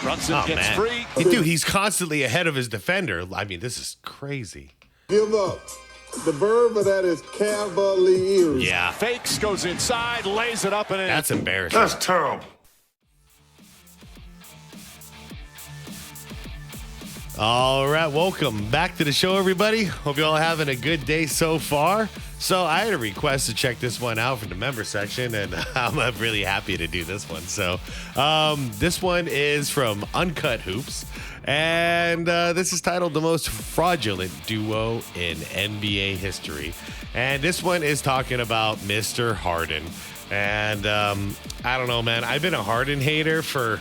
Brunson gets free. Dude, he's constantly ahead of his defender. I mean, this is crazy. Give up. The verb of that is Cavaliers. Yeah. Fakes, goes inside, lays it up and in. That's embarrassing. That's terrible. All right, welcome back to the show, everybody. Hope you all having a good day so far. So I had a request to check this one out from the member section, and I'm really happy to do this one. So this one is from Uncut Hoops, and this is titled The Most Fraudulent Duo in NBA History. And this one is talking about Mr. Harden. And I don't know, man. I've been a Harden hater for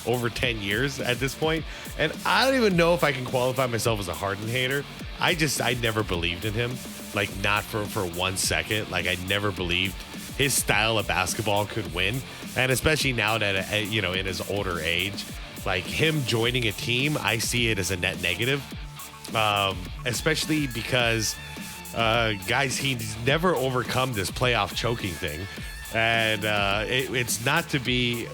over 10 years at this point, and I don't even know if I can qualify myself as a Harden hater. I never believed in him, like not for 1 second. Like I never believed his style of basketball could win, and especially now that in his older age, like him joining a team, I see it as a net negative, especially because guys, he's never overcome this playoff choking thing, and it's not to be,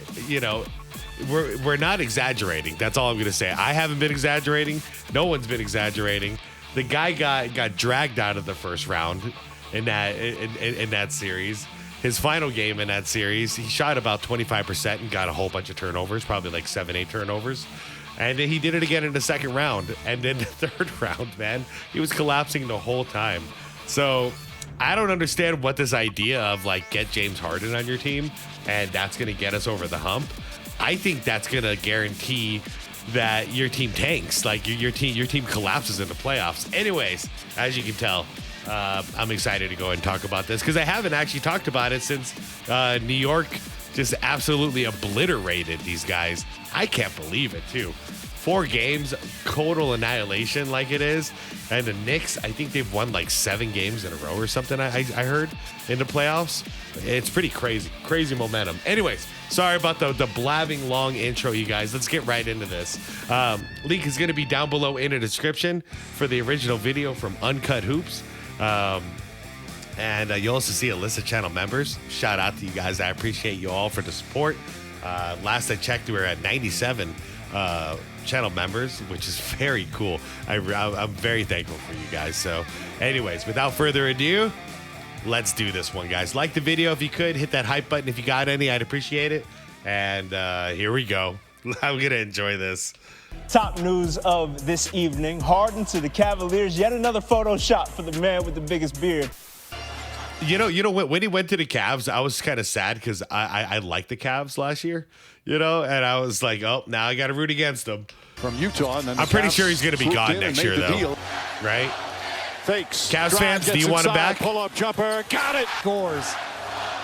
We're not exaggerating. That's all I'm going to say. I haven't been exaggerating. No one's been exaggerating. The guy got dragged out of the first round in that series. His final game in that series, he shot about 25% and got a whole bunch of turnovers, probably like 7-8 turnovers. And then he did it again in the second round. And then the third round, man, he was collapsing the whole time. So I don't understand what this idea of like get James Harden on your team and that's going to get us over the hump. I think that's going to guarantee that your team tanks, like your team collapses in the playoffs. Anyways, as you can tell, I'm excited to go and talk about this because I haven't actually talked about it since New York just absolutely obliterated these guys. I can't believe it, too. 4 games, total annihilation like it is. And the Knicks, I think they've won like 7 games in a row or something, I heard, in the playoffs. It's pretty crazy. Crazy momentum. Anyways, sorry about the blabbing long intro, you guys. Let's get right into this. Link is going to be down below in the description for the original video from Uncut Hoops. And you'll also see a list of channel members. Shout out to you guys. I appreciate you all for the support. Last I checked, we were at 97 channel members, which is very cool. I'm very thankful for you guys. So anyways, without further ado, let's do this one, guys. Like the video if you could. Hit that hype button if you got any. I'd appreciate it. And here we go. I'm going to enjoy this. Top news of this evening. Harden to the Cavaliers. Yet another photo shot for the man with the biggest beard. You know when he went to the Cavs, I was kind of sad because I liked the Cavs last year, and I was like, oh, now I got to root against them. From Utah. And then I'm pretty sure he's going to be gone next year, though. Deal. Right? Fakes. Cavs fans, do you want him back? Pull-up jumper. Got it. Scores.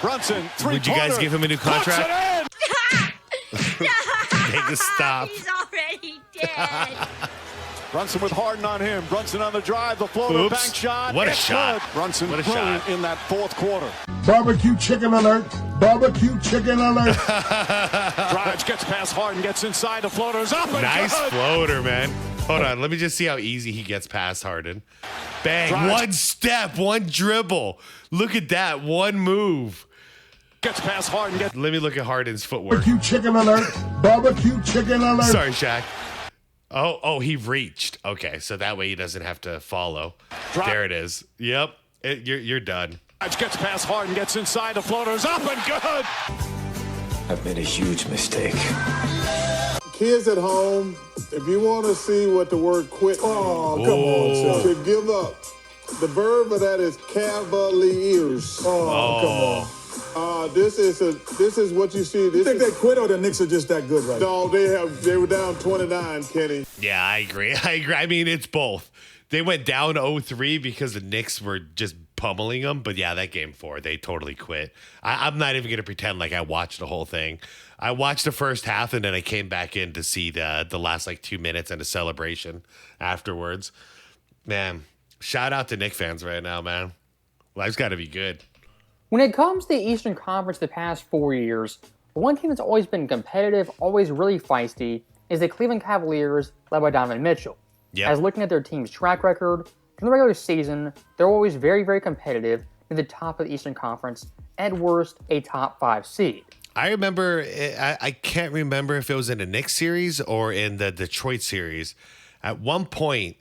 Brunson, 3-pointer. Would you guys give him a new contract? Take a stop. He's already dead. Brunson with Harden on him. Brunson on the drive. The floater bank shot. What a it's shot. Good. Brunson what a shot in that fourth quarter. Barbecue chicken alert. Barbecue chicken alert. Drives, gets past Harden, gets inside. The floater's up and nice good. floater, man. Hold on. Let me just see how easy he gets past Harden. Bang. Drives. One step, one dribble. Look at that. One move. Gets past Harden. Let me look at Harden's footwork. Barbecue chicken alert. Barbecue chicken alert. Sorry, Shaq. Oh, he reached. Okay, so that way he doesn't have to follow. There it is. Yep, you're done. Gets past Harden, gets inside. The floater's up and good. I've made a huge mistake. Kids at home, if you want to see what the word quit means, come on, to give up. The verb of that is Cavaliers. Come on. This is what you see. You think they quit or the Knicks are just that good right now? No, they were down 29, Kenny. Yeah, I agree. I mean, it's both. They went down 0-3 because the Knicks were just pummeling them. But yeah, that game 4, they totally quit. I'm not even going to pretend like I watched the whole thing. I watched the first half and then I came back in to see the last like 2 minutes and a celebration afterwards. Man, shout out to Knicks fans right now, man. Life's got to be good. When it comes to the Eastern Conference the past 4 years, the one team that's always been competitive, always really feisty, is the Cleveland Cavaliers, led by Donovan Mitchell. Yep. As looking at their team's track record, in the regular season, they're always very, very competitive near the top of the Eastern Conference, at worst, a top 5 seed. I remember, I can't remember if it was in the Knicks series or in the Detroit series. At one point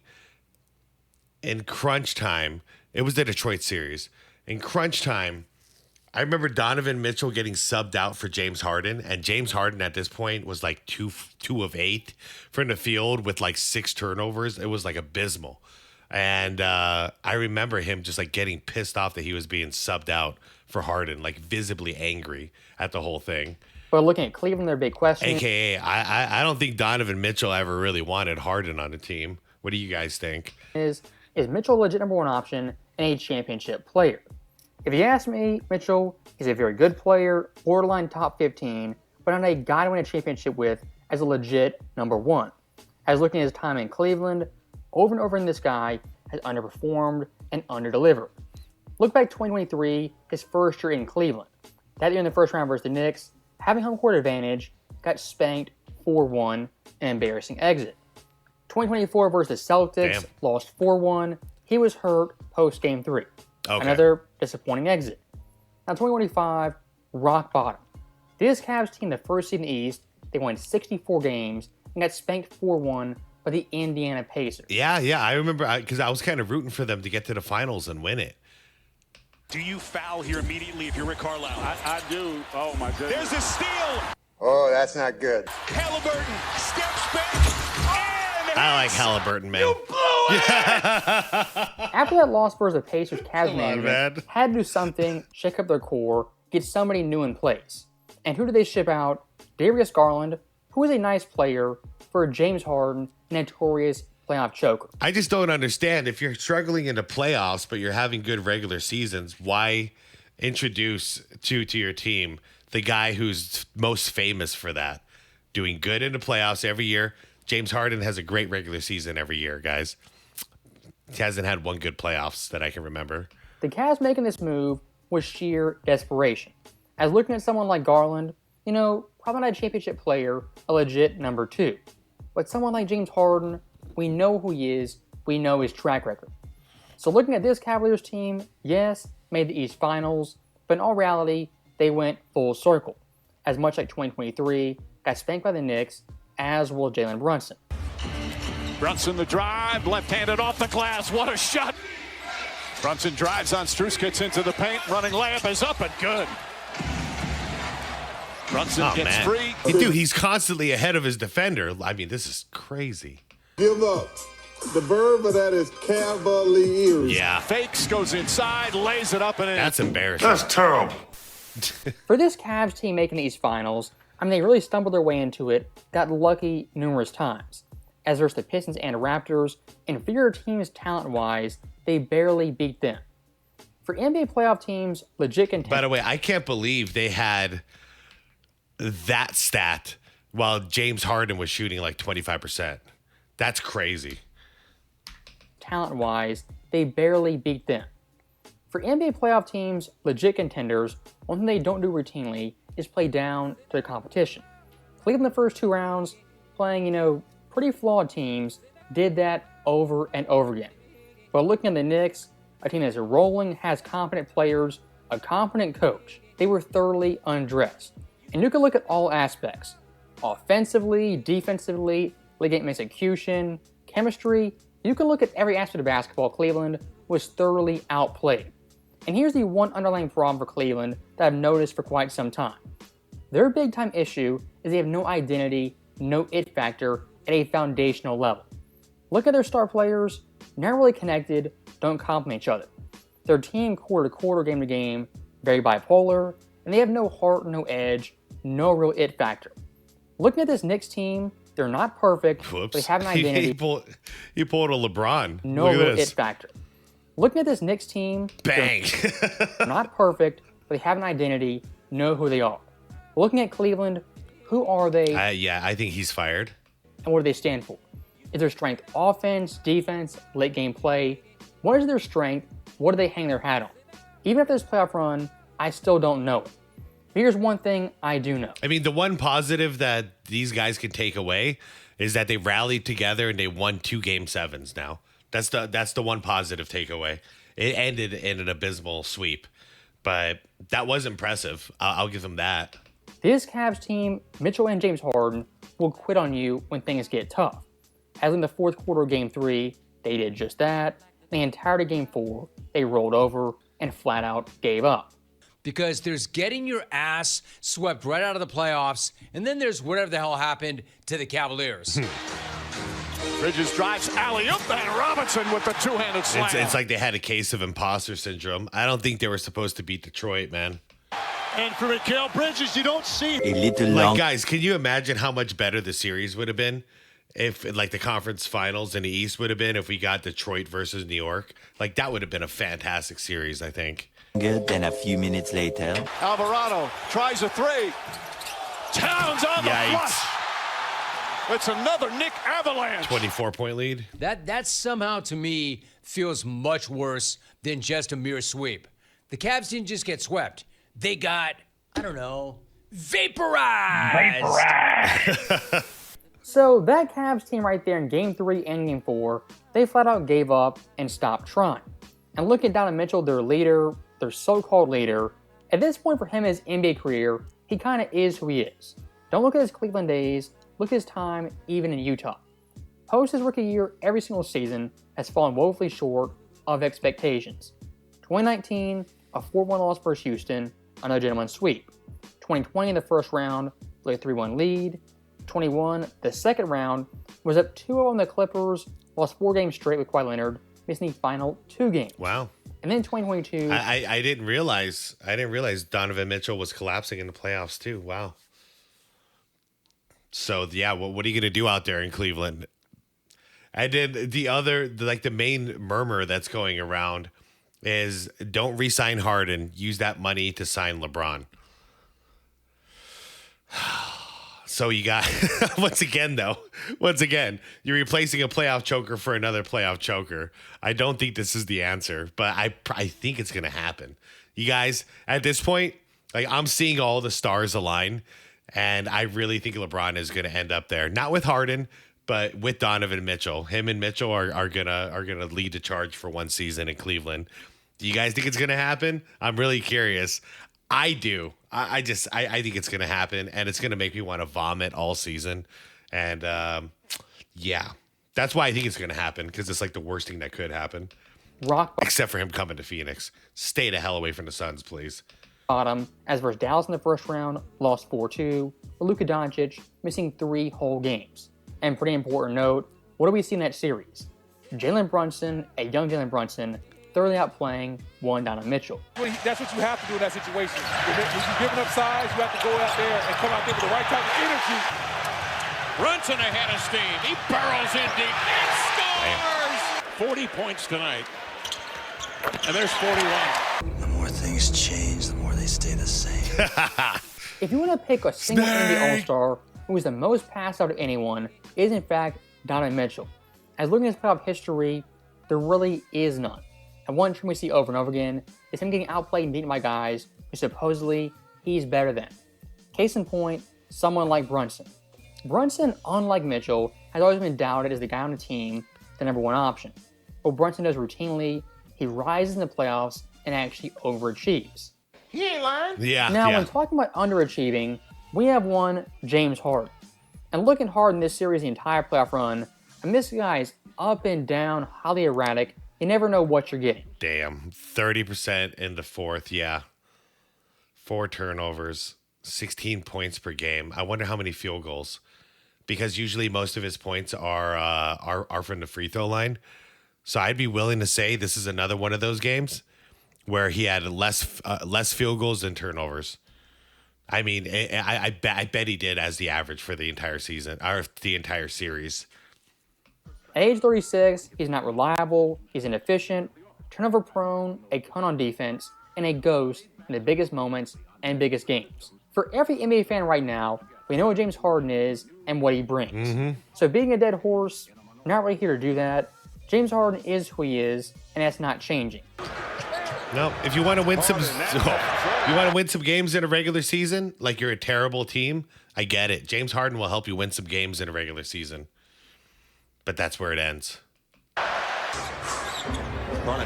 in crunch time, it was the Detroit series. In crunch time, I remember Donovan Mitchell getting subbed out for James Harden, and James Harden at this point was like 2 of 8 from the field with like 6 turnovers. It was like abysmal. And I remember him just like getting pissed off that he was being subbed out for Harden, like visibly angry at the whole thing. But looking at Cleveland, their big question. AKA, I don't think Donovan Mitchell ever really wanted Harden on the team. What do you guys think? Is Mitchell a legit number one option and a championship player? If you ask me, Mitchell is a very good player, borderline top 15, but not a guy to win a championship with as a legit number one. As looking at his time in Cleveland, over and over in this guy has underperformed and underdelivered. Look back 2023, his first year in Cleveland. That year in the first round versus the Knicks, having home court advantage, got spanked 4-1, an embarrassing exit. 2024 versus the Celtics, lost 4-1. He was hurt post game 3. Okay. Another disappointing exit. Now 2025, rock bottom. This Cavs team, the first seed in the East, they won 64 games and got spanked 4-1 by the Indiana Pacers. Yeah, I remember because I was kind of rooting for them to get to the finals and win it. Do you foul here immediately if you're Rick Carlisle? I do. Oh, my goodness. There's a steal. Oh, that's not good. Hildebrandt steps back. I like Hildebrandt, man. You blew it. After that loss versus the Pacers, Cavs management had to do something, shake up their core, get somebody new in place. And who did they ship out? Darius Garland, who is a nice player, for James Harden, notorious playoff choker. I just don't understand. If you're struggling in the playoffs, but you're having good regular seasons, why introduce to your team the guy who's most famous for that? Doing good in the playoffs every year. James Harden has a great regular season every year, guys. He hasn't had one good playoffs that I can remember. The Cavs making this move was sheer desperation. As looking at someone like Garland, probably not a championship player, a legit number 2. But someone like James Harden, we know who he is, we know his track record. So looking at this Cavaliers team, yes, made the East Finals, but in all reality, they went full circle. As much like 2023, got spanked by the Knicks, as will Jalen Brunson. Brunson the drive, left-handed off the glass. What a shot. Brunson drives on Strus, gets into the paint. Running layup is up and good. Brunson gets free. Dude, he's constantly ahead of his defender. I mean, this is crazy. Give up. The verb of that is Cavaliers. Yeah. Fakes, goes inside, lays it up and in. That's embarrassing. That's terrible. For this Cavs team making these finals, they really stumbled their way into it, got lucky numerous times. As versus the Pistons and Raptors, inferior teams talent-wise, they barely beat them. For NBA playoff teams, legit contenders. By the way, I can't believe they had that stat while James Harden was shooting like 25%. That's crazy. Talent-wise, they barely beat them. For NBA playoff teams, legit contenders, one thing they don't do routinely is play down to the competition. Cleveland the first 2 rounds, playing, pretty flawed teams, did that over and over again. But looking at the Knicks, a team that's rolling, has competent players, a competent coach, they were thoroughly undressed. And you can look at all aspects. Offensively, defensively, league game execution, chemistry. You can look at every aspect of basketball. Cleveland was thoroughly outplayed. And here's the one underlying problem for Cleveland that I've noticed for quite some time. Their big time issue is they have no identity, no it factor at a foundational level. Look at their star players, not really connected, don't complement each other. Their team quarter to quarter, game to game, very bipolar, and they have no heart, no edge, no real it factor. Looking at this Knicks team, they're not perfect, but they have an identity. He pulled a LeBron. No real it factor. Looking at this Knicks team, bang. They're not perfect, but they have an identity, know who they are. Looking at Cleveland, who are they? I think he's fired. And what do they stand for? Is their strength offense, defense, late game play? What is their strength? What do they hang their hat on? Even after this playoff run, I still don't know it. But here's one thing I do know. The one positive that these guys can take away is that they rallied together and they won 2 Game 7s now. That's the one positive takeaway. It ended in an abysmal sweep, but that was impressive. I'll give them that. This Cavs team, Mitchell and James Harden, will quit on you when things get tough. As in the fourth quarter of Game 3, they did just that. The entirety of Game 4, they rolled over and flat out gave up. Because there's getting your ass swept right out of the playoffs, and then there's whatever the hell happened to the Cavaliers. Bridges drives alley-oop, and Robinson with the two-handed slam. It's like they had a case of imposter syndrome. I don't think they were supposed to beat Detroit, man. And for Mikal Bridges, you don't see A little Like, long. guys, can you imagine how much better the series would have been if, like, the conference finals in the East would have been if we got Detroit versus New York? Like, that would have been a fantastic series, I think. Then a few minutes later. Alvarado tries a three. Towns on the flush. It's another Nick Avalanche. 24-point lead. That somehow, to me, feels much worse than just a mere sweep. The Cavs didn't just get swept. They got, I don't know, vaporized. So that Cavs team right there in Game 3 and Game 4, they flat out gave up and stopped trying. And look at Donovan Mitchell, their leader, their so-called leader. At this point for him in his NBA career, he kind of is who he is. Don't look at his Cleveland days, look at his time even in Utah. Post his rookie year every single season has fallen woefully short of expectations. 2019, a 4-1 loss versus Houston, another gentleman's sweep. 2020 in the first round, with a 3-1 lead. 21, the second round, was up 2-0 on the Clippers, lost 4 games straight with Kawhi Leonard, missing the final 2 games. Wow. And then 2022... I didn't realize Donovan Mitchell was collapsing in the playoffs too. Wow. So yeah, what are you gonna do out there in Cleveland? And then the main murmur that's going around is don't re-sign Harden. Use that money to sign LeBron. So you got once again, you're replacing a playoff choker for another playoff choker. I don't think this is the answer, but I think it's gonna happen. You guys, at this point, like I'm seeing all the stars align, and I really think LeBron is gonna end up there. Not with Harden, but with Donovan Mitchell. Him and Mitchell are gonna lead the charge for one season in Cleveland. Do you guys think it's gonna happen? I'm really curious. I do. I think it's gonna happen, and it's gonna make me want to vomit all season. And yeah, that's why I think it's gonna happen, because it's like the worst thing that could happen. Except for him coming to Phoenix. Stay the hell away from the Suns, please. Bottom, as versus Dallas in the first round, lost 4-2, with Luka Doncic missing 3 whole games. And pretty important note, what do we see in that series? Jalen Brunson, a young Jalen Brunson, thoroughly outplaying one Donovan Mitchell. That's what you have to do in that situation. When you're giving up size, you have to go out there and come out there with the right type of energy. Brunson ahead of steam. He barrels in deep and scores! 40 points tonight. And there's 41. The more things change, the more they stay the same. If you want to pick a single NBA All-Star who is the most passed out of anyone, it is in fact Donovan Mitchell. As looking at his playoff history, there really is none. And one trend we see over and over again is him getting outplayed and beaten by guys who supposedly he's better than. Case in point, someone like Brunson. Brunson, unlike Mitchell, has always been doubted as the guy on the team, the number 1 option. What Brunson does routinely, he rises in the playoffs and actually overachives. He ain't lying. Yeah. Now, when talking about underachieving, we have one James Harden. And looking hard in this series, the entire playoff run, and this guy is up and down, highly erratic. You never know what you're getting. Damn. 30% in the fourth, yeah. 4 turnovers, 16 points per game. I wonder how many field goals. Because usually most of his points are from the free throw line. So I'd be willing to say this is another one of those games where he had less field goals than turnovers. I mean, I bet he did as the average for the entire season, or the entire series. At age 36, he's not reliable, he's inefficient, turnover prone, a cunt on defense, and a ghost in the biggest moments and biggest games. For every NBA fan right now, we know what James Harden is and what he brings. Mm-hmm. So being a dead horse, we're not really here to do that. James Harden is who he is, and that's not changing. No, if you want to win some games in a regular season, like you're a terrible team, I get it. James Harden will help you win some games in a regular season. But that's where it ends. Trying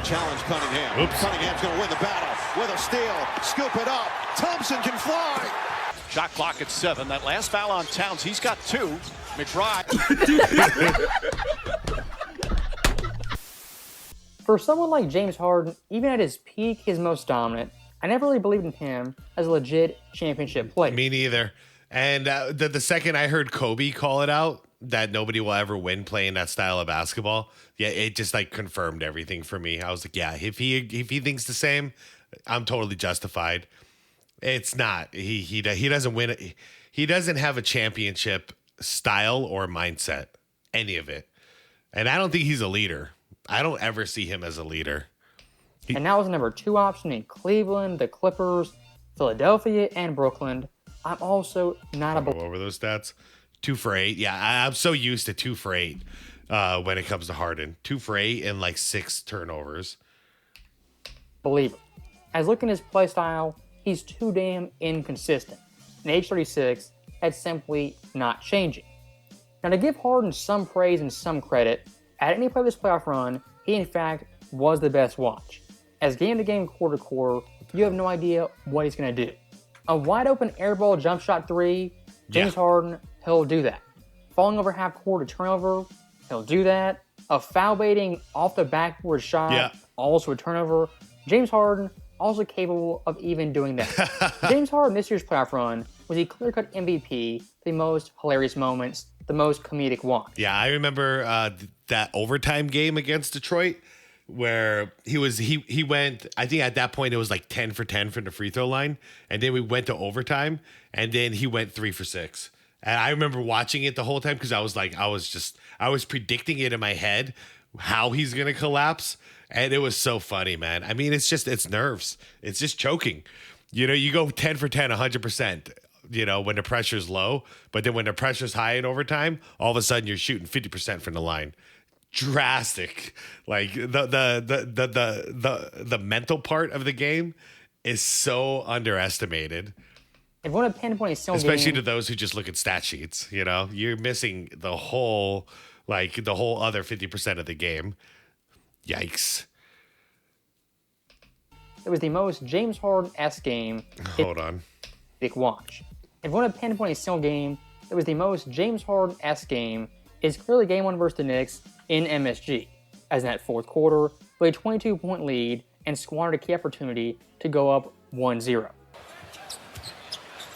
to challenge Cunningham. Oops. Cunningham's going to win the battle with a steal. Scoop it up. Thompson can fly. Shot clock at 7. That last foul on Towns, he's got 2. McBride. For someone like James Harden, even at his peak, his most dominant, I never really believed in him as a legit championship player. Me neither. And the second I heard Kobe call it out, that nobody will ever win playing that style of basketball, yeah, it just like confirmed everything for me. I was like, yeah, if he thinks the same, I'm totally justified. It's not. He doesn't win. He doesn't have a championship style or mindset, any of it. And I don't think he's a leader. I don't ever see him as a leader. And now as a number 2 option in Cleveland, the Clippers, Philadelphia, and Brooklyn, I'm also not a Go over those stats. 2 for 8. Yeah, I'm so used to 2 for 8 when it comes to Harden. 2 for 8 and like 6 turnovers. believer. As looking at his play style, he's too damn inconsistent. And age 36, that's simply not changing. Now, to give Harden some praise and some credit, at any play of this playoff run, he in fact was the best watch. As game to game, quarter to quarter, you have no idea what he's going to do. A wide open airball jump shot 3, James Harden, he'll do that. Falling over half court to turnover, he'll do that. A foul baiting off the backboard shot, also a turnover. James Harden, also capable of even doing that. James Harden this year's playoff run was a clear-cut MVP, the most hilarious moments, the most comedic watch. Yeah, I remember that overtime game against Detroit where he went, I think at that point it was like 10 for 10 from the free throw line. And then we went to overtime and then he went 3 for 6. And I remember watching it the whole time because I was predicting it in my head how he's going to collapse. And it was so funny, man. I mean, it's nerves. It's just choking. You know, you go 10 for 10, 100%, you know, when the pressure's low. But then when the pressure's high in overtime, all of a sudden you're shooting 50% from the line. Drastic. Like the mental part of the game is so underestimated. If you want to pinpoint a single especially game, to those who just look at stat sheets, you know, you're missing the whole other 50% of the game. Yikes. it was the most James Harden-esque game. Hold on. Big watch. If you want to pinpoint a single game, it was the most James Harden-esque game. It's clearly game 1 versus the Knicks in MSG, as in that fourth quarter, with a 22-point lead and squandered a key opportunity to go up 1-0.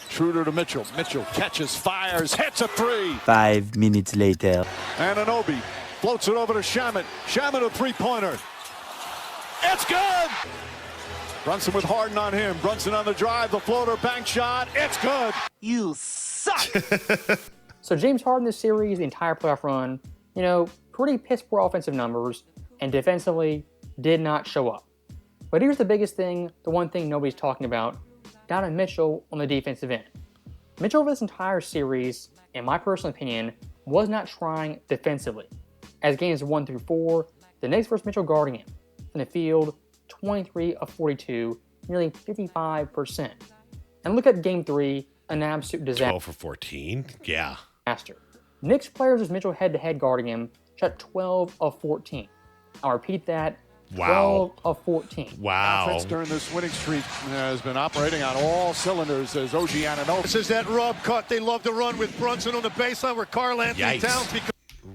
Schroeder to Mitchell. Mitchell catches, fires, hits a 3. 5 minutes later. Anunoby floats it over to Shamet. Shamet a three-pointer. It's good! Brunson with Harden on him. Brunson on the drive, the floater, bank shot. It's good! You suck! So James Harden this series, the entire playoff run, you know, pretty piss poor offensive numbers, and defensively did not show up. But here's the biggest thing, the one thing nobody's talking about, Donovan Mitchell on the defensive end. Mitchell over this entire series, in my personal opinion, was not trying defensively. As games 1 through 4, the Knicks versus Mitchell guarding him. From the field, 23 of 42, nearly 55%. And look at game 3, an absolute disaster. 12 for 14, yeah. Knicks players with Mitchell head-to-head guarding him shot 12 of 14. I'll repeat that. 12 of 14. Wow. Offense during this winning streak has been operating on all cylinders as OG Anunoby. This is that rub cut they love to run with Brunson on the baseline where Karl Anthony Towns becomes.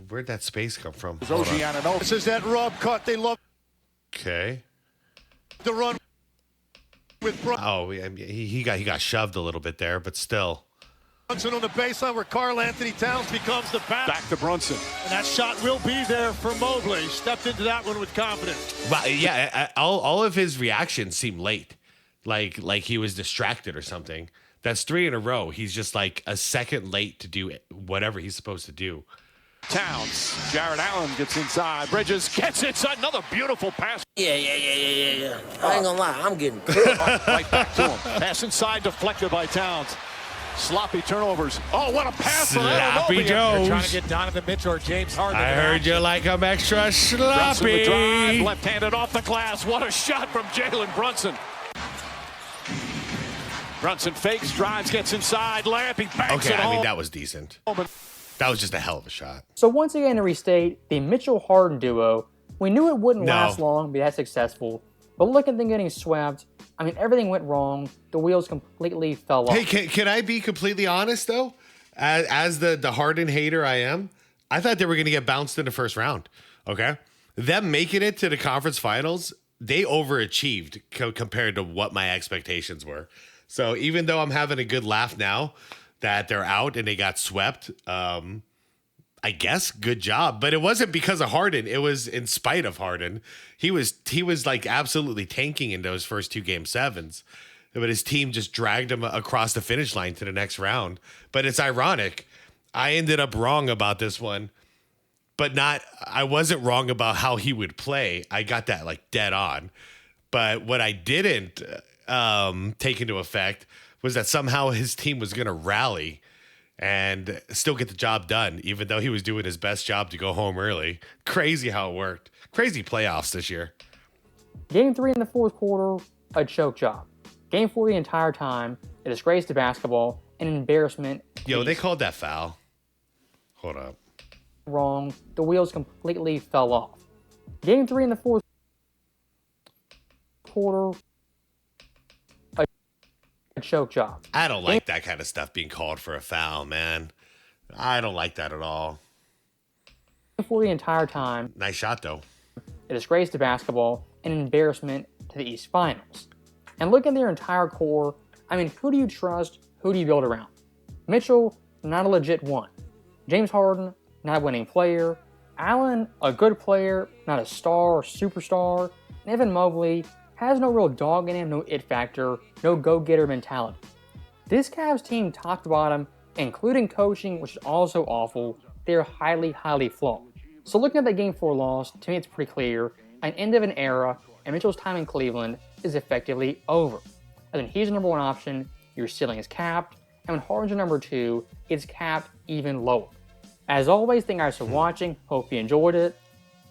Where'd that space come from? OG Anunoby. This is that rub cut they love Okay. to run with Brunson. Oh, he got shoved a little bit there, but still. Brunson on the baseline where Karl Anthony Towns becomes the back to Brunson. And that shot will be there for Mobley. Stepped into that one with confidence. But yeah, all of his reactions seem late, like he was distracted or something. That's 3 in a row. He's just like a second late to do whatever he's supposed to do. Towns. Jared Allen gets inside. Bridges gets inside. Another beautiful pass. Yeah. I ain't gonna lie, I'm getting right back to him. Pass inside, deflected by Towns. Sloppy turnovers. Oh, what a pass for Sloppy Anunoby. Jones. They're trying to get Donovan Mitchell or James Harden. I heard you like him extra sloppy. The drive, left-handed off the glass. What a shot from Jalen Brunson. Brunson fakes, drives, gets inside. Lamp, he banks it home. I mean, that was decent. That was just a hell of a shot. So once again, to restate, the Mitchell-Harden duo, we knew it wouldn't last long, be that successful. But look at them getting swept I mean, everything went wrong. The wheels completely fell off. Hey, can I be completely honest, though? As the Harden hater I am, I thought they were going to get bounced in the first round, okay? Them making it to the conference finals, they overachieved compared to what my expectations were. So even though I'm having a good laugh now that they're out and they got swept, I guess good job. But it wasn't because of Harden. It was in spite of Harden. He was like absolutely tanking in those first 2 Game 7s. But his team just dragged him across the finish line to the next round. But it's ironic. I ended up wrong about this one, but I wasn't wrong about how he would play. I got that like dead on. But what I didn't take into effect was that somehow his team was going to rally and still get the job done, even though he was doing his best job to go home early. Crazy how it worked. Crazy playoffs this year. Game 3 in the fourth quarter, a choke job. Game 4 the entire time, a disgrace to basketball, an embarrassment. Yo, they called that foul. Hold up. Wrong. The wheels completely fell off. Game 3 in the fourth quarter, a choke job. I don't like that kind of stuff being called for a foul, man. I don't like that at all. Game 4 the entire time. Nice shot, though. A disgrace to basketball, an embarrassment to the East Finals. And look at their entire core. I mean, who do you trust? Who do you build around? Mitchell, not a legit one. James Harden, not a winning player. Allen, a good player, not a star or superstar. And Evan Mobley has no real dog in him, no it factor, no go-getter mentality. This Cavs team, top to bottom, including coaching, which is also awful, they're highly, highly flawed. So looking at that Game 4 loss, to me it's pretty clear, an end of an era, and Mitchell's time in Cleveland is effectively over. And then he's the number 1 option, your ceiling is capped, and when Harden's your number 2, it's capped even lower. As always, thank you guys for watching. Hope you enjoyed it.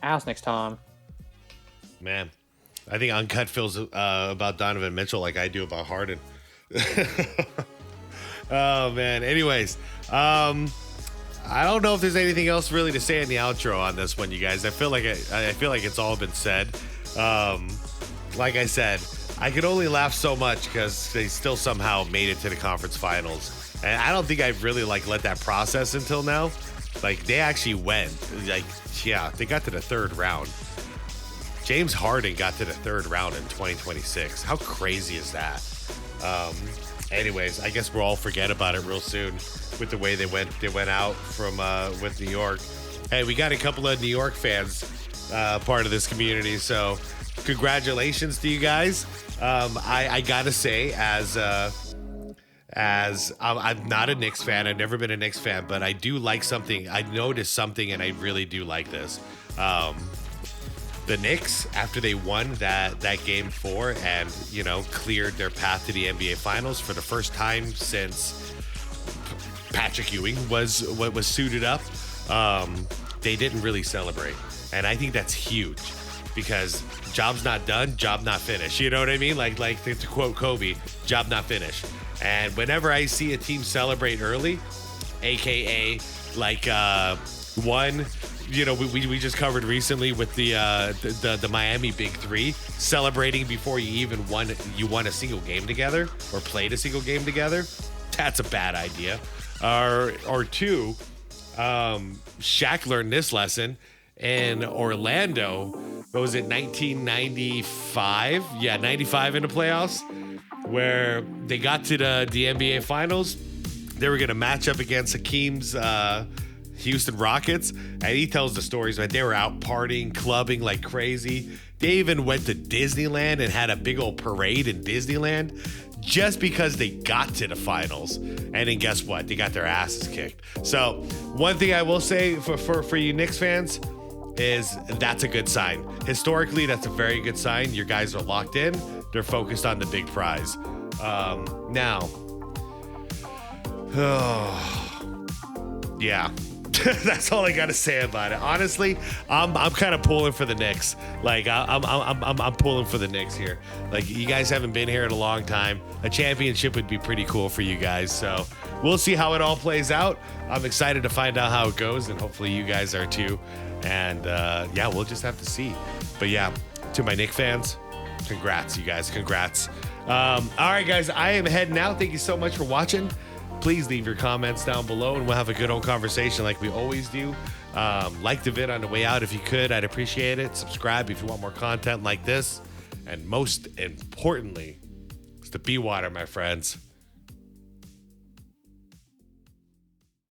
As next time. Man, I think Uncut feels about Donovan Mitchell like I do about Harden. Oh, man. Anyways, I don't know if there's anything else really to say in the outro on this one, you guys. I feel like it's all been said. Like I said, I could only laugh so much because they still somehow made it to the conference finals. And I don't think I've really let that process until now. Like, they actually went. They got to the 3rd round. James Harden got to the 3rd round in 2026. How crazy is that? Anyways, I guess we'll all forget about it real soon with the way they went out from with New York. Hey, we got a couple of New York fans part of this community, so congratulations to you guys. I gotta say, as I'm not a Knicks fan, I've never been a Knicks fan, but I do like something. I noticed something, and I really do like this. The Knicks, after they won that Game 4 and cleared their path to the NBA Finals for the first time since Patrick Ewing was suited up, they didn't really celebrate, and I think that's huge because job's not done, job not finished. You know what I mean? Like to quote Kobe, job not finished. And whenever I see a team celebrate early, aka one. We just covered recently with the Miami Big Three celebrating before you won a single game together or played a single game together. That's a bad idea. Or 2, Shaq learned this lesson in Orlando. What was it, 1995? Yeah, 95 in the playoffs, where they got to the NBA Finals. They were going to match up against Hakeem's Houston Rockets, and he tells the stories, man. They were out partying, clubbing like crazy. They even went to Disneyland and had a big old parade in Disneyland just because they got to the finals. And then guess what? They got their asses kicked. So one thing I will say for you Knicks fans is that's a good sign. Historically, that's a very good sign. Your guys are locked in. They're focused on the big prize. Now, yeah. That's all I gotta say about it. Honestly, I'm kind of pulling for the Knicks. Like I'm pulling for the Knicks here. Like, you guys haven't been here in a long time. A championship would be pretty cool for you guys. So we'll see how it all plays out. I'm excited to find out how it goes, and hopefully you guys are too. And we'll just have to see. But yeah, to my Knicks fans, congrats, you guys. Congrats. All right, guys, I am heading out. Thank you so much for watching. Please leave your comments down below, and we'll have a good old conversation like we always do. Like the vid on the way out if you could. I'd appreciate it. Subscribe if you want more content like this. And most importantly, it's the be water, my friends.